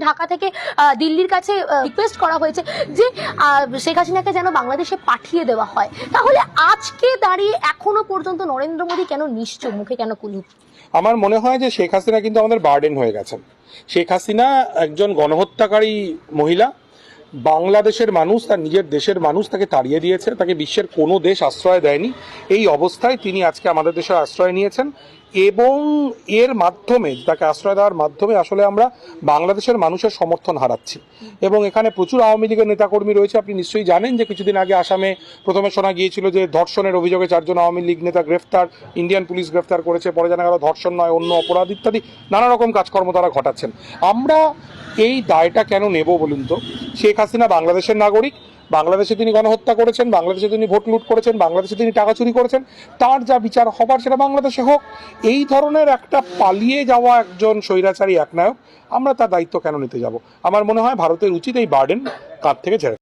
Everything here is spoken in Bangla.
ঢাকা থেকে দিল্লির কাছে রিকোয়েস্ট করা হয়েছে যে শেখ হাসিনাকে যেন বাংলাদেশে পাঠিয়ে দেওয়া হয়। তাহলে আজকে দাঁড়িয়ে এখনো পর্যন্ত নরেন্দ্র মোদী কেন নিশ্চুপ, মুখে কেন কুলুপ? আমার মনে হয় যে শেখ হাসিনা কিন্তু আমাদের বার্ডেন হয়ে গেছেন। শেখ হাসিনা একজন গণহত্যাকারী মহিলা। বাংলাদেশের মানুষ, তার নিজের দেশের মানুষ তাকে তাড়িয়ে দিয়েছে, তাকে বিশ্বের কোনো দেশ আশ্রয় দেয়নি। এই অবস্থায় তিনি আজকে আমাদের দেশে আশ্রয় নিয়েছেন এবং এর মাধ্যমে, তাকে আশ্রয় দেওয়ার মাধ্যমে আসলে আমরা বাংলাদেশের মানুষের সমর্থন হারাচ্ছি। এবং এখানে প্রচুর আওয়ামী লীগের নেতাকর্মী রয়েছে। আপনি নিশ্চয়ই জানেন যে কিছুদিন আগে আসামে প্রথমে শোনা গিয়েছিল যে ধর্ষণের অভিযোগে 4 জন আওয়ামী লীগ নেতা গ্রেফতার, ইন্ডিয়ান পুলিশ গ্রেফতার করেছে, পরে জানা গেল ধর্ষণ নয় অন্য অপরাধ ইত্যাদি নানা রকম কাজকর্ম তারা ঘটাচ্ছেন। আমরা এই দায়টা কেন নেব বলুন তো? শেখ হাসিনা বাংলাদেশের নাগরিক, বাংলাদেশে তিনি গণহত্যা করেছেন, বাংলাদেশে তিনি ভোট লুট করেছেন, বাংলাদেশে তিনি টাকা চুরি করেছেন, তার যা বিচার হবার সেটা বাংলাদেশে হোক। এই ধরনের একটা পালিয়ে যাওয়া একজন স্বৈরাচারী একনায়ক, আমরা তার দায়িত্ব কেন নিতে যাব? আমার মনে হয় ভারতের উচিত এই বার্ডেন কাঁধ থেকে ছেড়ে